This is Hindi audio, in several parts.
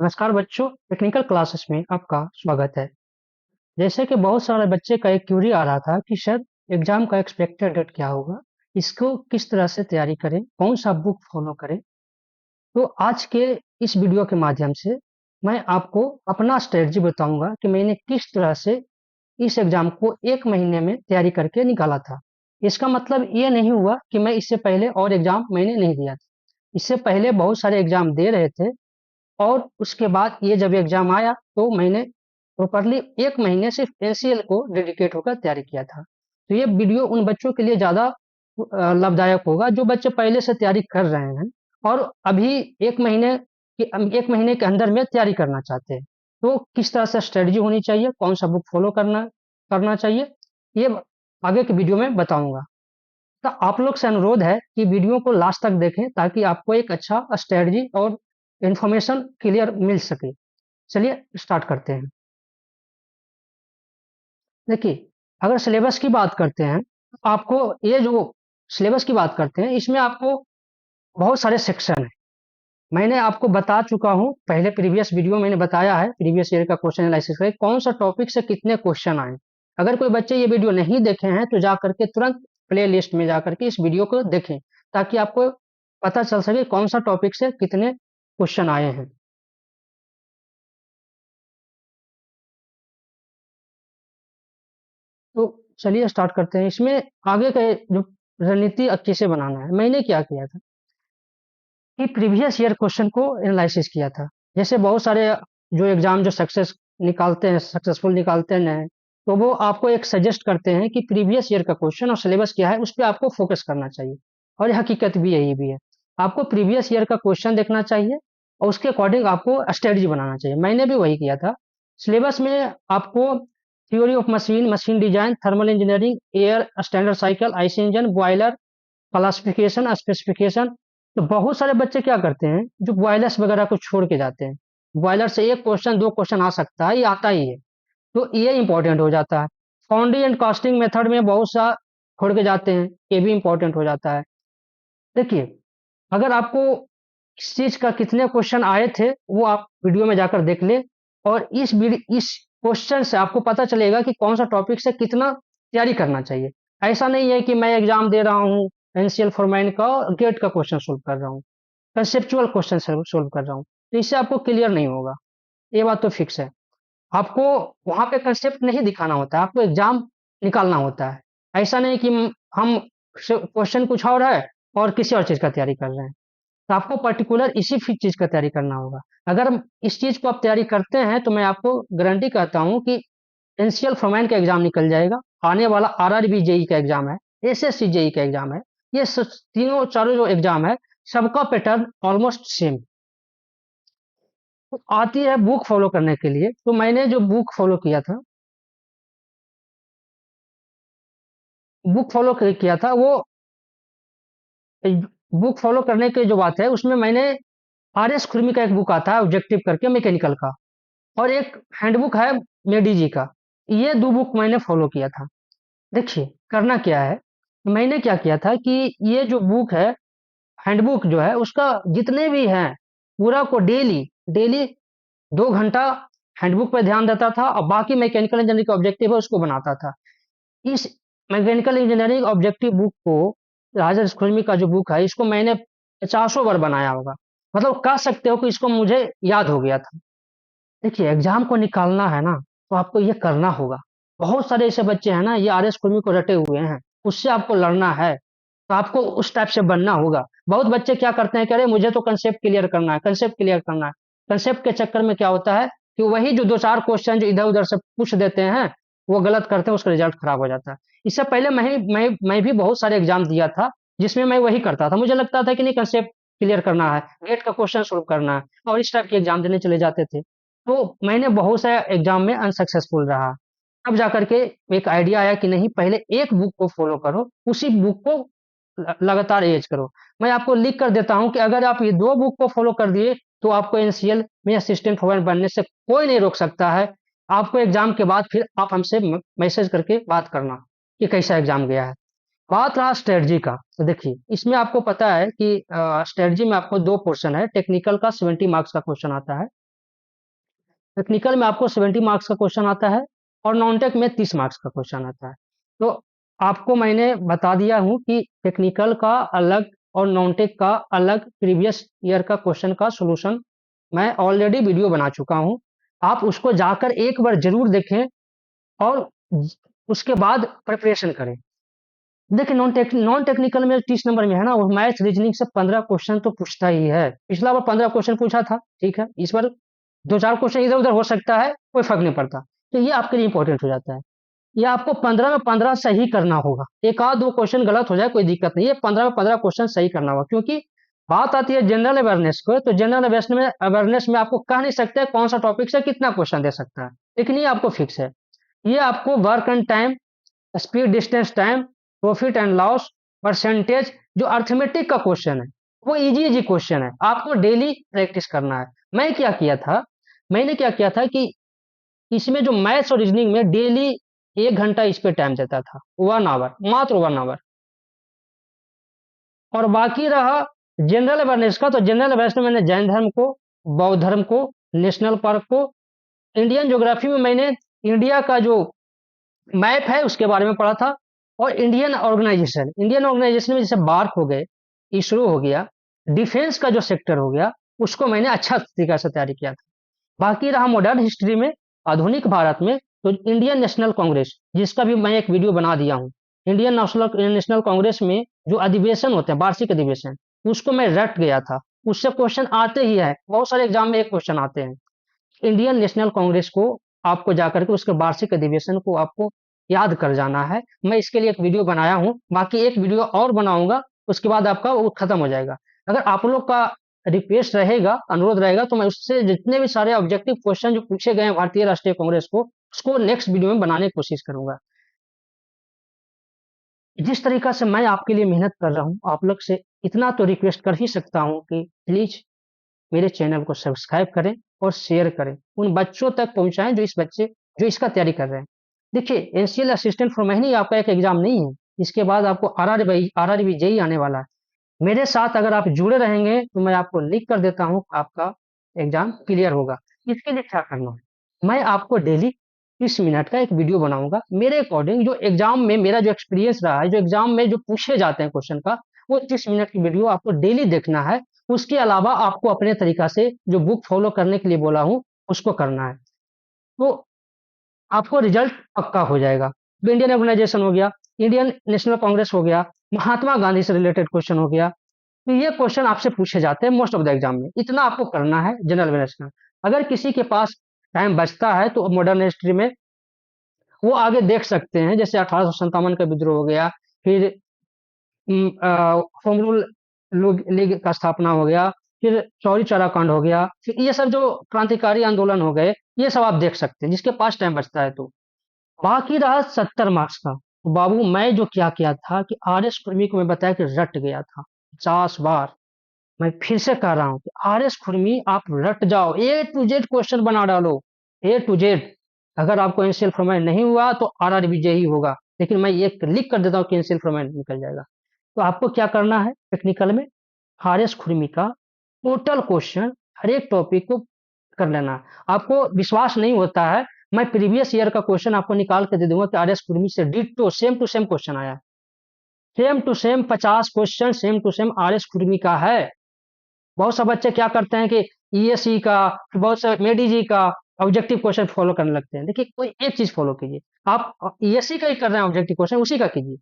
नमस्कार बच्चों, टेक्निकल क्लासेस में आपका स्वागत है। जैसे कि बहुत सारे बच्चे का एक क्यूरी आ रहा था कि सर एग्जाम का एक्सपेक्टेड डेट क्या होगा, इसको किस तरह से तैयारी करें, कौन सा बुक फॉलो करें। तो आज के इस वीडियो के माध्यम से मैं आपको अपना स्ट्रेटजी बताऊंगा कि मैंने किस तरह से इस एग्जाम को 1 महीने में तैयारी करके निकाला था। इसका मतलब ये नहीं हुआ कि मैं इससे पहले और एग्जाम मैंने नहीं दिया था। इससे पहले बहुत सारे एग्जाम दे रहे थे और उसके बाद ये जब एग्जाम आया तो मैंने प्रॉपरली 1 महीने सिर्फ एनसीएल को डेडिकेट होकर तैयारी किया था। तो ये वीडियो उन बच्चों के लिए ज़्यादा लाभदायक होगा जो बच्चे पहले से तैयारी कर रहे हैं और अभी 1 महीने 1 महीने के अंदर में तैयारी करना चाहते हैं। तो किस तरह से स्ट्रेटजी होनी चाहिए, कौन सा बुक फॉलो करना करना चाहिए, ये आगे के वीडियो में बताऊंगा। तो आप लोग से अनुरोध है कि वीडियो को लास्ट तक देखें ताकि आपको एक अच्छा स्ट्रेटजी और इंफॉर्मेशन क्लियर मिल सके। चलिए स्टार्ट करते हैं। देखिए, अगर सिलेबस की बात करते हैं तो आपको ये जो सिलेबस की बात करते हैं इसमें आपको बहुत सारे सेक्शन है। मैंने आपको बता चुका हूँ, पहले प्रीवियस वीडियो मैंने बताया है प्रीवियस ईयर का क्वेश्चन एनालिसिस का कौन सा टॉपिक से कितने क्वेश्चन आए। अगर कोई बच्चे ये वीडियो नहीं देखे हैं तो जा करके तुरंत प्ले लिस्ट में जा करके इस वीडियो को देखें ताकि आपको पता चल सके कौन सा टॉपिक से कितने क्वेश्चन आए हैं। तो चलिए स्टार्ट करते हैं। इसमें आगे का जो रणनीति अच्छे से बनाना है, मैंने क्या किया था कि प्रीवियस ईयर क्वेश्चन को एनालिसिस किया था। जैसे बहुत सारे जो एग्जाम जो सक्सेसफुल निकालते हैं तो वो आपको एक सजेस्ट करते हैं कि प्रीवियस ईयर का क्वेश्चन और सिलेबस क्या है उस पर आपको फोकस करना चाहिए। और ये हकीकत भी यही भी है, आपको प्रीवियस ईयर का क्वेश्चन देखना चाहिए और उसके अकॉर्डिंग आपको स्ट्रेटजी बनाना चाहिए। मैंने भी वही किया था। सिलेबस में आपको theory of machine, machine design, thermal engineering, air standard cycle, IC engine, boiler, classification, specification. तो बहुत सारे बच्चे क्या करते हैं जो बॉयलर्स वगैरह को छोड़ के जाते हैं। बॉयलर से एक क्वेश्चन दो क्वेश्चन आ सकता है, ये आता ही है, तो ये इंपॉर्टेंट हो जाता है। फाउंड्री एंड कास्टिंग मेथड में बहुत सा छोड़ के जाते हैं, ये भी इंपॉर्टेंट हो जाता है। देखिए, अगर आपको इस चीज का कितने क्वेश्चन आए थे वो आप वीडियो में जाकर देख ले और इस क्वेश्चन से आपको पता चलेगा कि कौन सा टॉपिक से कितना तैयारी करना चाहिए। ऐसा नहीं है कि मैं एग्जाम दे रहा हूँ एनसीएल फॉरमैन का और गेट का क्वेश्चन सोल्व कर रहा हूँ, कंसेप्चुअल क्वेश्चन सोल्व कर रहा हूँ, तो इससे आपको क्लियर नहीं होगा। ये बात तो फिक्स है। आपको वहां पे कंसेप्ट नहीं दिखाना होता है, आपको एग्जाम निकालना होता है। ऐसा नहीं कि हम क्वेश्चन कुछ और है और किसी और चीज का तैयारी कर रहे हैं। तो आपको पर्टिकुलर इसी चीज का तैयारी करना होगा। अगर इस चीज को आप तैयारी करते हैं तो मैं आपको गारंटी कहता हूं कि एनसीएल फॉरमैन का एग्जाम निकल जाएगा। आने वाला आरआरबी जेई का एग्जाम है, एसएससी जेई का एग्जाम है, ये तीनों चारों जो एग्जाम है सबका पैटर्न ऑलमोस्ट सेम तो आती है बुक फॉलो करने के लिए। तो मैंने जो बुक फॉलो किया था, बुक फॉलो किया था वो बुक फॉलो करने की जो बात है उसमें मैंने आर एस खुरमी का एक बुक आता है ऑब्जेक्टिव करके मैकेनिकल का, और एक हैंडबुक है मेडी जी का। ये दो बुक मैंने फॉलो किया था। देखिए करना क्या है, मैंने क्या किया था कि ये जो बुक है हैंडबुक जो है उसका जितने भी हैं पूरा को डेली डेली 2 घंटा हैंडबुक पे ध्यान देता था और बाकी मैकेनिकल इंजीनियरिंग का ऑब्जेक्टिव है उसको बनाता था। इस मैकेनिकल इंजीनियरिंग ऑब्जेक्टिव बुक को, राजा खुरमी का जो बुक है इसको मैंने 50 बार बनाया होगा। मतलब कह सकते हो कि इसको मुझे याद हो गया था। देखिए एग्जाम को निकालना है ना तो आपको ये करना होगा। बहुत सारे ऐसे बच्चे हैं ना ये आर एस कुर्मी को रटे हुए हैं, उससे आपको लड़ना है तो आपको उस टाइप से बनना होगा। बहुत बच्चे क्या करते हैं, कह रहे मुझे तो कंसेप्ट क्लियर करना है, कंसेप्ट क्लियर करना है। कंसेप्ट के चक्कर में क्या होता है कि वही जो दो चार क्वेश्चन जो इधर उधर से पूछ देते हैं वो गलत करते हैं, उसका रिजल्ट खराब हो जाता है। इससे पहले मैं भी बहुत सारे एग्जाम दिया था जिसमें मैं वही करता था। मुझे लगता था कि नहीं कंसेप्ट क्लियर करना है, गेट का क्वेश्चन सोल्व करना है, और इस टाइप के एग्जाम देने चले जाते थे। तो मैंने बहुत सारे एग्जाम में अनसक्सेसफुल रहा। तब जाकर के एक आइडिया आया कि नहीं पहले एक बुक को फॉलो करो, उसी बुक को लगातार एज करो। मैं आपको लिख कर देता हूं कि अगर आप ये दो बुक को फॉलो कर दिए तो आपको एनसीएल में असिस्टेंट प्रोफेसर बनने से कोई नहीं रोक सकता है। आपको एग्जाम के बाद फिर आप हमसे मैसेज करके बात करना कि कैसा एग्जाम गया है। बात रहा स्ट्रेटजी का, तो देखिए इसमें आपको पता है कि स्ट्रेटजी में आपको दो पोर्शन है। टेक्निकल का 70 मार्क्स का क्वेश्चन आता है टेक्निकल में आपको 70 मार्क्स का क्वेश्चन आता है और नॉन टेक में 30 मार्क्स का क्वेश्चन आता है। तो आपको मैंने बता दिया हूँ कि टेक्निकल का अलग और नॉन टेक का अलग प्रीवियस ईयर का क्वेश्चन का सॉल्यूशन मैं ऑलरेडी वीडियो बना चुका हूँ। आप उसको जाकर एक बार जरूर देखें और उसके बाद प्रिपरेशन करें। देखिए नॉन टेक्निकल में 30 नंबर में है ना, वो मैथ रीजनिंग से 15 क्वेश्चन तो पूछता ही है। पिछला बार 15 क्वेश्चन पूछा था, ठीक है, इस बार 2-4 क्वेश्चन इधर उधर हो सकता है, कोई फर्क नहीं पड़ता। तो ये आपके लिए इंपॉर्टेंट हो जाता है। ये आपको 15 में 15 सही करना होगा। एक आध दो क्वेश्चन गलत हो जाए कोई दिक्कत नहीं है, 15 में 15 क्वेश्चन सही करना होगा। क्योंकि बात आती है जनरल अवेयरनेस को, तो जनरल अवेयरनेस में आपको कह नहीं सकते कौन सा टॉपिक से कितना क्वेश्चन दे सकता है, लेकिन ये आपको फिक्स है। ये आपको work and time, speed distance time, profit and loss, percentage, जो अर्थमेटिक का क्वेश्चन है वो इजी इजी क्वेश्चन है, आपको डेली प्रैक्टिस करना है। मैंने क्या किया था कि इसमें जो मैथ्स और रीजनिंग में डेली 1 घंटा इस पे टाइम देता था, 1 आवर, मात्र 1 आवर। और बाकी रहा जनरल अवेयरनेस का, तो जनरल अवेयरनेस में मैंने जैन धर्म को, बौद्ध धर्म को, नेशनल पार्क को, इंडियन ज्योग्राफी में मैंने इंडिया का जो मैप है उसके बारे में पढ़ा था, और इंडियन ऑर्गेनाइजेशन में जैसे बार्क हो गए, इसरो हो गया, डिफेंस का जो सेक्टर हो गया, उसको मैंने अच्छा तरीका से तैयारी किया था। बाकी रहा मॉडर्न हिस्ट्री में, आधुनिक भारत में, तो इंडियन नेशनल कांग्रेस, जिसका भी मैं एक वीडियो बना दिया हूँ। इंडियन नेशनल कांग्रेस में जो अधिवेशन होते हैं, वार्षिक अधिवेशन, उसको मैं रट गया था। उससे क्वेश्चन आते ही है, बहुत सारे एग्जाम में एक क्वेश्चन आते हैं। इंडियन नेशनल कांग्रेस को आपको जाकर के उसके वार्षिक अधिवेशन को आपको याद कर जाना है। मैं इसके लिए एक वीडियो बनाया हूँ, बाकी एक वीडियो और बनाऊंगा, उसके बाद आपका वो खत्म हो जाएगा। अगर आप लोग का रिक्वेस्ट रहेगा, अनुरोध रहेगा, तो मैं उससे जितने भी सारे ऑब्जेक्टिव क्वेश्चन जो पूछे गए हैं भारतीय राष्ट्रीय कांग्रेस को, उसको नेक्स्ट वीडियो में बनाने की कोशिश करूंगा। जिस तरीका से मैं आपके लिए मेहनत कर रहा हूँ, आप लोग से इतना तो रिक्वेस्ट कर ही सकता हूँ कि प्लीज मेरे चैनल को सब्सक्राइब करें और शेयर करें, उन बच्चों तक पहुंचाएं जो इसका तैयारी कर रहे हैं। देखिए, एनसीएल असिस्टेंट फॉर महिनी आपका एक एग्जाम नहीं है, इसके बाद आपको आरआरबी जेई आने वाला है। मेरे साथ अगर आप जुड़े रहेंगे तो मैं आपको लिख कर देता हूँ, आपका एग्जाम क्लियर होगा। इसके लिए क्या करना है, मैं आपको डेली 30 मिनट का एक वीडियो बनाऊंगा मेरे अकॉर्डिंग, जो एग्जाम में मेरा जो एक्सपीरियंस रहा है, जो एग्जाम में जो पूछे जाते हैं क्वेश्चन का, वो 30 मिनट की वीडियो आपको डेली देखना है। उसके अलावा आपको अपने तरीका से जो बुक फॉलो करने के लिए बोला हूँ उसको करना है, तो आपको रिजल्ट पक्का हो जाएगा। इंडियन ऑर्गेनाइजेशन हो गया, इंडियन नेशनल कांग्रेस हो गया, महात्मा गांधी से रिलेटेड क्वेश्चन हो गया, तो ये क्वेश्चन आपसे पूछे जाते हैं मोस्ट ऑफ द एग्जाम में। इतना आपको करना है जनरल अवेयरनेस का। अगर किसी के पास टाइम बचता है तो मॉडर्न हिस्ट्री में वो आगे देख सकते हैं, जैसे 1857 का विद्रोह हो गया, फिर होम रूल लीग का स्थापना हो गया, फिर चौरी चौरा कांड हो गया, फिर ये सब जो क्रांतिकारी आंदोलन हो गए, ये सब आप देख सकते हैं जिसके पास टाइम बचता है। तो बाकी रहा 70 मार्क्स का, तो बाबू मैं जो क्या किया था कि आर एस खुरमी को मैं बताया कि रट गया था 50 बार। मैं फिर से कह रहा हूँ कि आर एस खुरमी आप रट जाओ, ए टू जेड क्वेश्चन बना डालो, ए टू जेड। अगर आपको एनसीएल फॉर्मेट नहीं हुआ तो आरआरबी जेई होगा, लेकिन मैं ये लिख कर देता हूँ कि एनसीएल फॉर्मेट निकल जाएगा। तो आपको क्या करना है, टेक्निकल में आर एस खुरमी का टोटल क्वेश्चन हर एक टॉपिक को कर लेना है। आपको विश्वास नहीं होता है, मैं प्रीवियस ईयर का क्वेश्चन आपको निकाल के दे दूंगा कि आर एस खुरमी से ditto same to same question आया है, same to same 50 question same to same R S Khurmi का है। बहुत से बच्चे क्या करते हैं कि ईएसई का, बहुत से मेडी जी का ऑब्जेक्टिव क्वेश्चन फॉलो करने लगते हैं। देखिए, कोई एक चीज फॉलो कीजिए, आप ईएसई का ही कर रहे हैं ऑब्जेक्टिव क्वेश्चन, उसी का कीजिए,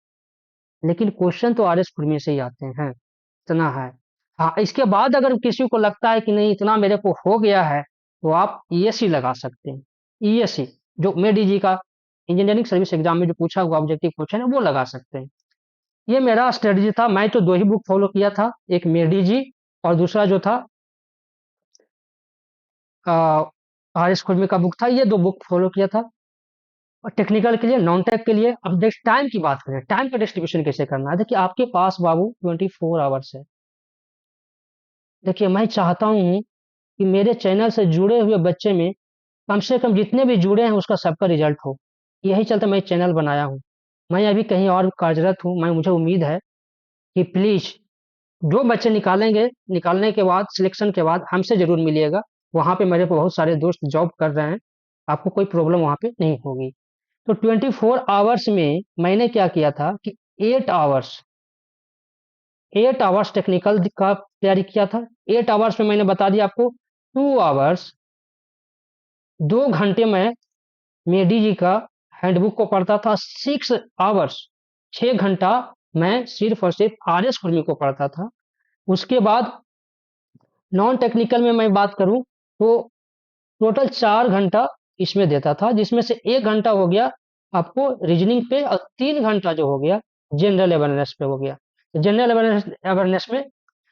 लेकिन क्वेश्चन तो आर एस खुरमी से ही आते हैं, इतना है। हाँ, इसके बाद अगर किसी को लगता है कि नहीं इतना मेरे को हो गया है, तो आप ईएससी लगा सकते हैं। ईएससी जो मेडी जी का इंजीनियरिंग सर्विस एग्जाम में जो पूछा हुआ ऑब्जेक्टिव क्वेश्चन है वो लगा सकते हैं। ये मेरा स्ट्रेटजी था, मैं तो 2 ही बुक फॉलो किया था, एक मेडी जी और दूसरा जो था आर एस खुरमी का बुक था। ये 2 बुक फॉलो किया था, और टेक्निकल के लिए, नॉन टेक के लिए। अब नेक्स्ट टाइम की बात करें, टाइम का डिस्ट्रीब्यूशन कैसे करना है। देखिए, आपके पास बाबू 24 आवर्स है। देखिए, मैं चाहता हूँ कि मेरे चैनल से जुड़े हुए बच्चे में कम से कम जितने भी जुड़े हैं उसका सबका रिजल्ट हो। यही चलते मैं चैनल बनाया हूँ। मैं अभी कहीं और कार्यरत हूँ, मैं मुझे उम्मीद है कि प्लीज जो बच्चे निकालने के बाद सिलेक्शन के बाद हमसे जरूर मिलिएगा। वहाँ पे मेरे बहुत सारे दोस्त जॉब कर रहे हैं, आपको कोई प्रॉब्लम वहाँ पे नहीं होगी। तो 24 आवर्स में मैंने क्या किया था कि 8 आवर्स 8 आवर्स टेक्निकल का तैयारी किया था। 8 आवर्स में मैंने बता दिया आपको, 2 आवर्स 2 घंटे मैं मेडी जी का हैंडबुक को पढ़ता था। 6 आवर्स 6 घंटा मैं सिर्फ और सिर्फ आर एस खुरमी को पढ़ता था। उसके बाद नॉन टेक्निकल में मैं बात करूं तो टोटल 4 घंटा इसमें देता था, जिसमें से 1 घंटा हो गया आपको रीजनिंग पे और 3 घंटा जो हो गया जनरल अवेयरनेस पे हो गया। तो जनरल अवेयरनेस में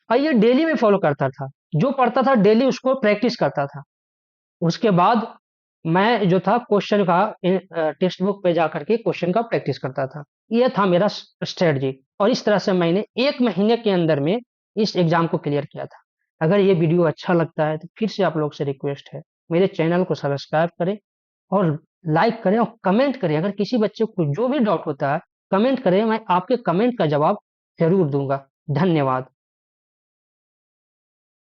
ये डेली में फॉलो करता था, जो पढ़ता था डेली उसको प्रैक्टिस करता था। उसके बाद मैं जो था क्वेश्चन का टेक्स्ट बुक पे जा करके क्वेश्चन का प्रैक्टिस करता था। ये था मेरा स्ट्रेटजी, और इस तरह से मैंने 1 महीने के अंदर में इस एग्जाम को क्लियर किया था। अगर ये वीडियो अच्छा लगता है तो फिर से आप लोग से रिक्वेस्ट है, मेरे चैनल को सब्सक्राइब करें और लाइक करें और कमेंट करें। अगर किसी बच्चे को जो भी डाउट होता है कमेंट करें, मैं आपके कमेंट का जवाब जरूर दूंगा। धन्यवाद।